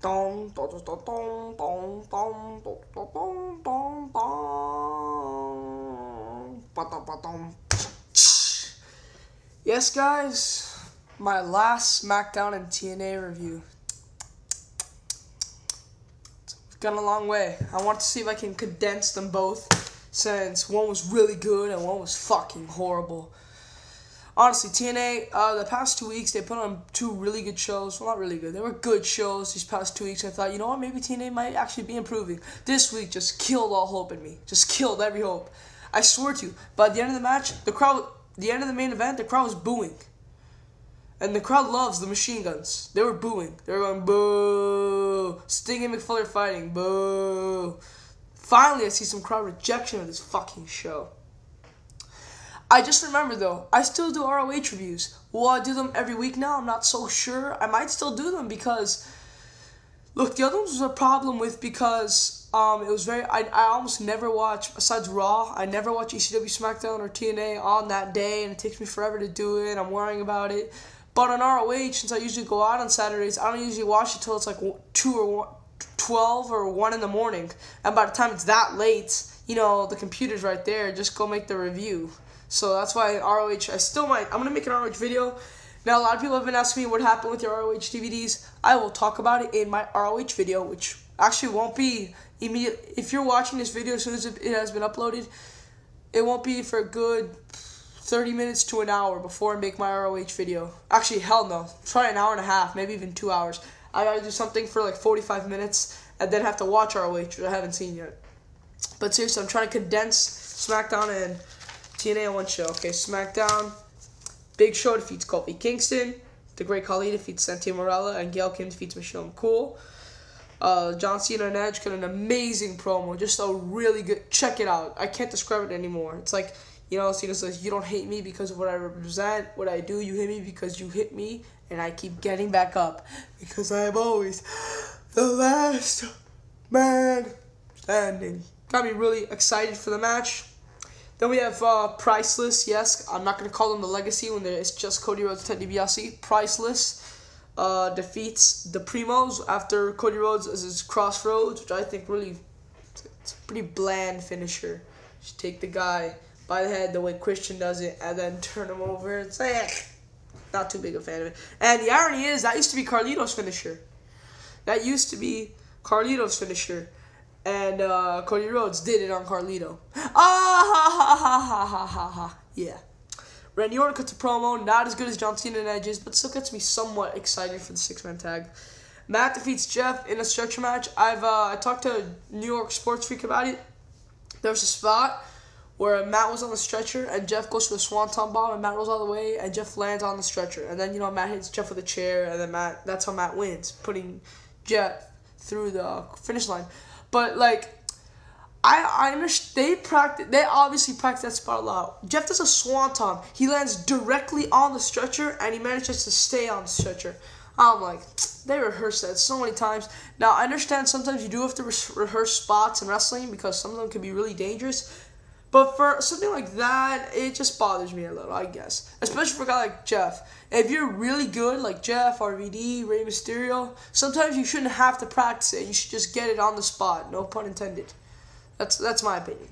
Dum, dum, dum, dum, dum, dum, dum, dum, dum, dum, ba-dum, ba-dum. Yes, guys, my last Smackdown and TNA review. It's gone a long way. I want to see if I can condense them both, since one was really good and one was fucking horrible. Honestly, TNA, the past 2 weeks, they put on 2 really good shows. Well, not really good. They were good shows these past 2 weeks. I thought, you know what, maybe TNA might actually be improving. This week just killed all hope in me. Just killed every hope. I swear to you, by the end of the match, the end of the main event, the crowd was booing. And the crowd loves the machine guns. They were booing. They were going, boo. Sting and McFoley are fighting, boo. Finally, I see some crowd rejection of this fucking show. I just remember, though, I still do ROH reviews. Will I do them every week now? I'm not so sure. I might still do them because, look, the other ones was a problem with because it was very, I almost never watch, besides Raw, I never watch ECW, SmackDown, or TNA on that day, and it takes me forever to do it. I'm worrying about it. But on ROH, since I usually go out on Saturdays, I don't usually watch it till it's like 2 or 12 or 1 in the morning. And by the time it's that late, you know, the computer's right there. Just go make the review. So that's why ROH, I'm going to make an ROH video. Now, a lot of people have been asking me what happened with your ROH DVDs. I will talk about it in my ROH video, which actually won't be immediate. If you're watching this video as soon as it has been uploaded, it won't be for a good 30 minutes to an hour before I make my ROH video. Actually, hell no. Try an hour and a half, maybe even 2 hours. I got to do something for like 45 minutes and then have to watch ROH, which I haven't seen yet. But seriously, I'm trying to condense SmackDown and TNA on one show. Okay, SmackDown. Big Show defeats Kofi Kingston. The Great Khali defeats Santino Marella. And Gail Kim defeats Michelle McCool. John Cena and Edge got an amazing promo. Just a really good. Check it out. I can't describe it anymore. It's like, you know, Cena says, you don't hate me because of what I represent, what I do. You hate me because you hit me. And I keep getting back up. Because I am always the last man standing. Got me really excited for the match. Then we have Priceless. Yes, I'm not going to call them the Legacy when it's just Cody Rhodes and Ted DiBiase. Priceless defeats the Primos after Cody Rhodes is his Crossroads, which I think really, it's a pretty bland finisher. Just take the guy by the head the way Christian does it and then turn him over. It's like, not too big a fan of it. And the irony is, that used to be Carlito's finisher. That used to be Carlito's finisher. And Cody Rhodes did it on Carlito. Yeah. Randy Orton cuts a promo. Not as good as John Cena and Edge's, but still gets me somewhat excited for the 6-man tag. Matt defeats Jeff in a stretcher match. I talked to New York Sports Freak about it. There was a spot where Matt was on the stretcher and Jeff goes for the swanton bomb and Matt rolls all the way and Jeff lands on the stretcher. And then, you know, Matt hits Jeff with a chair and then that's how Matt wins, putting Jeff through the finish line. But, like, I understand, they obviously practice that spot a lot. Jeff does a swanton. He lands directly on the stretcher, and he manages to stay on the stretcher. I'm like, they rehearse that so many times. Now, I understand sometimes you do have to rehearse spots in wrestling because some of them can be really dangerous. But for something like that, it just bothers me a little, I guess. Especially for a guy like Jeff. If you're really good, like Jeff, RVD, Rey Mysterio, sometimes you shouldn't have to practice it. You should just get it on the spot. No pun intended. That's my opinion.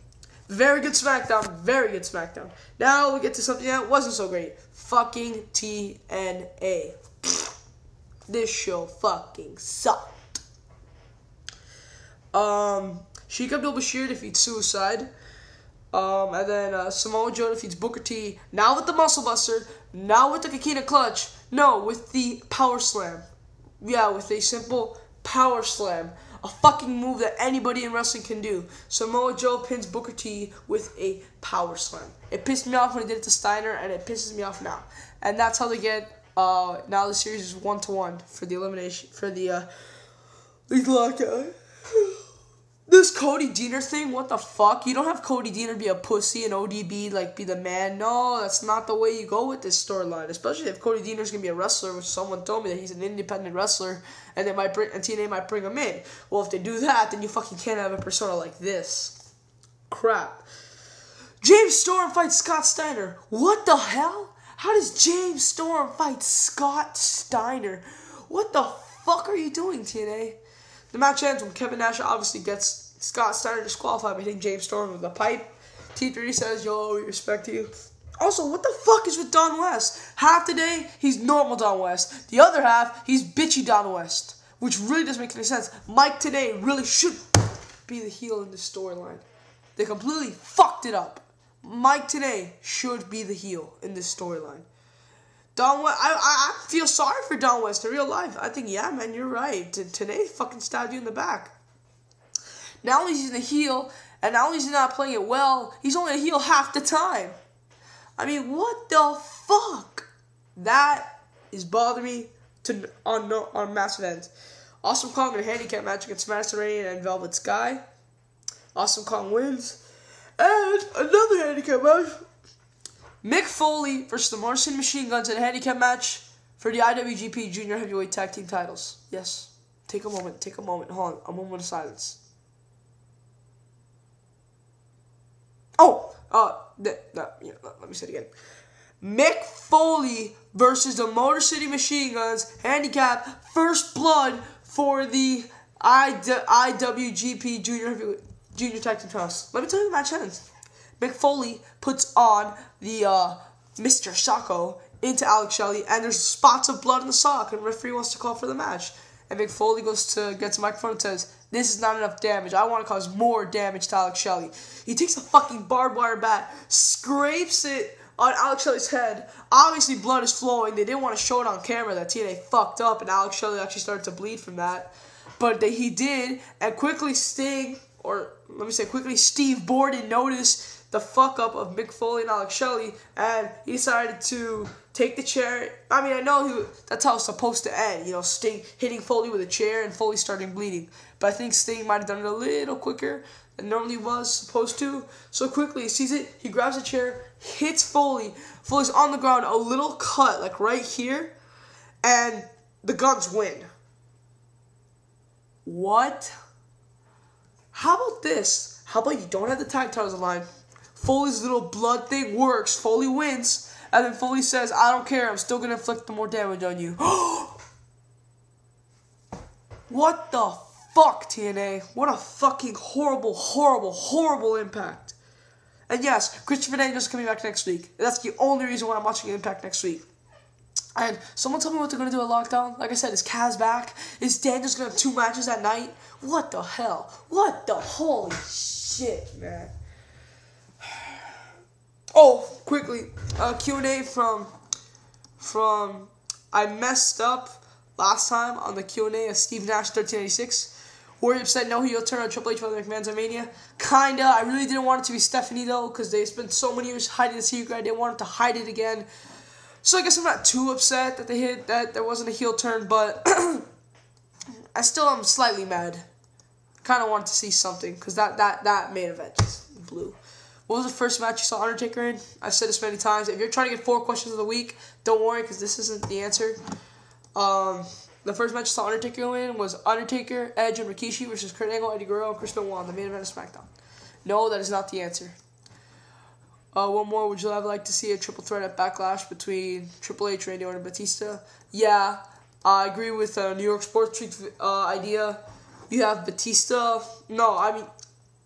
Very good SmackDown. Very good SmackDown. Now we get to something that wasn't so great. Fucking TNA. This show fucking sucked. Sheik Abdul-Bashir defeats Suicide. And then Samoa Joe defeats Booker T. Now with the Muscle Buster. Now with the Coquina Clutch. No, with the Power Slam. Yeah, with a simple Power Slam. A fucking move that anybody in wrestling can do. Samoa Joe pins Booker T with a Power Slam. It pissed me off when he did it to Steiner, and it pisses me off now. And that's how they get, now the series is 1-1 for the elimination, for the lockout. This Cody Deaner thing, what the fuck? You don't have Cody Deaner be a pussy and ODB, like, be the man. No, that's not the way you go with this storyline. Especially if Cody Deaner's gonna be a wrestler, which someone told me that he's an independent wrestler, and TNA might bring him in. Well, if they do that, then you fucking can't have a persona like this. Crap. James Storm fights Scott Steiner. What the hell? How does James Storm fight Scott Steiner? What the fuck are you doing, TNA? The match ends when Kevin Nash obviously gets Scott Steiner disqualified by hitting James Storm with a pipe. T3 says, yo, we respect you. Also, what the fuck is with Don West? Half the day, he's normal Don West. The other half, he's bitchy Don West. Which really doesn't make any sense. Mike today really should be the heel in this storyline. They completely fucked it up. Mike today should be the heel in this storyline. Don West, I feel sorry for Don West in real life. I think, yeah, man, you're right. Today fucking stabbed you in the back. Not only is he the heel, and not only is he not playing it well, he's only a heel half the time. I mean, what the fuck? That is bothering me on massive ends. Awesome Kong in a handicap match against Madison Rain and Velvet Sky. Awesome Kong wins. And another handicap match. Mick Foley versus the Motor City Machine Guns in a handicap match for the IWGP Junior Heavyweight Tag Team titles. Yes. Take a moment. Hold on. A moment of silence. Let me say it again. Mick Foley versus the Motor City Machine Guns handicap first blood for the IWGP Junior Tag Team titles. Let me tell you the match ends. Mick Foley puts on the Mr. Socko into Alex Shelley, and there's spots of blood in the sock, and the referee wants to call for the match. And Mick Foley goes to get the microphone and says, this is not enough damage. I want to cause more damage to Alex Shelley. He takes a fucking barbed wire bat, scrapes it on Alex Shelley's head. Obviously, blood is flowing. They didn't want to show it on camera that TNA fucked up, and Alex Shelley actually started to bleed from that. But he did, and quickly Steve Borden noticed the fuck up of Mick Foley and Alex Shelley, and he decided to take the chair. I mean, I know that's how it's supposed to end. You know, Sting hitting Foley with a chair and Foley starting bleeding. But I think Sting might have done it a little quicker than normally was supposed to. So quickly, he sees it, he grabs a chair, hits Foley. Foley's on the ground, a little cut, like right here, and the Guns win. What? How about this? How about you don't have the tag titles on the line? Foley's little blood thing works. Foley wins. And then Foley says, I don't care. I'm still going to inflict more damage on you. What the fuck, TNA? What a fucking horrible, horrible, horrible Impact. And yes, Christopher Daniels is coming back next week. That's the only reason why I'm watching Impact next week. And someone tell me what they're going to do at Lockdown. Like I said, is Kaz back? Is Daniels going to have 2 matches that night? What the hell? What the holy shit, man. Oh, quickly, Q&A from I messed up last time on the Q&A of Steve Nash 1386. Warrior said no, he'll turn on Triple H for the McMahon's at Mania. Kinda. I really didn't want it to be Stephanie though, because they spent so many years hiding the secret. I didn't want him to hide it again. So I guess I'm not too upset that that there wasn't a heel turn, but I still am slightly mad. Kind of wanted to see something, because that main event just blew. What was the first match you saw Undertaker in? I've said this many times. If you're trying to get 4 questions of the week, don't worry, because this isn't the answer. The first match you saw Undertaker in was Undertaker, Edge, and Rikishi versus Kurt Angle, Eddie Guerrero, and Chris Benoit, the main event of Smackdown. No, that is not the answer. One more. Would you like to see a triple threat at Backlash between Triple H, Randy Orton, and Batista? Yeah, I agree with New York Sports Freak's idea. You have Batista. No, I mean,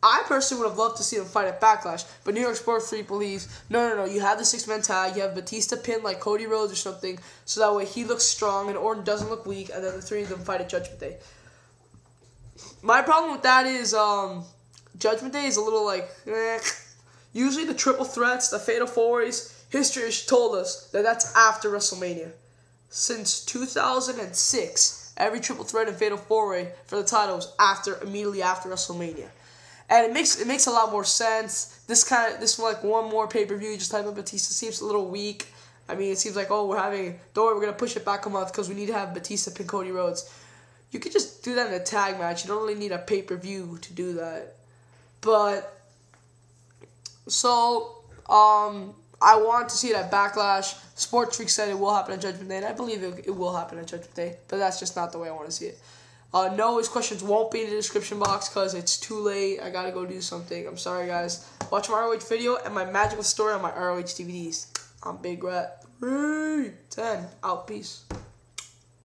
I personally would have loved to see them fight at Backlash, but New York Sports Freak believes, no, you have the 6-man tag, you have Batista pinned like Cody Rhodes or something, so that way he looks strong and Orton doesn't look weak, and then the 3 of them fight at Judgment Day. My problem with that is, Judgment Day is a little like, Usually the triple threats, the fatal 4-ways, history has told us that that's after WrestleMania. Since 2006, every triple threat and fatal 4-way for the title was immediately after WrestleMania. And it makes a lot more sense. This like one more pay-per-view, just type of Batista seems a little weak. I mean, it seems like, don't worry, we're going to push it back a month because we need to have Batista pin Cody Rhodes. You could just do that in a tag match. You don't really need a pay-per-view to do that. But, so, I want to see it at Backlash. Sports Freak said it will happen at Judgment Day, and I believe it will happen at Judgment Day. But that's just not the way I want to see it. No, his questions won't be in the description box because it's too late. I gotta go do something. I'm sorry, guys. Watch my ROH video and my magical story on my ROH DVDs. I'm Big Rat. 3, 10, out. Peace.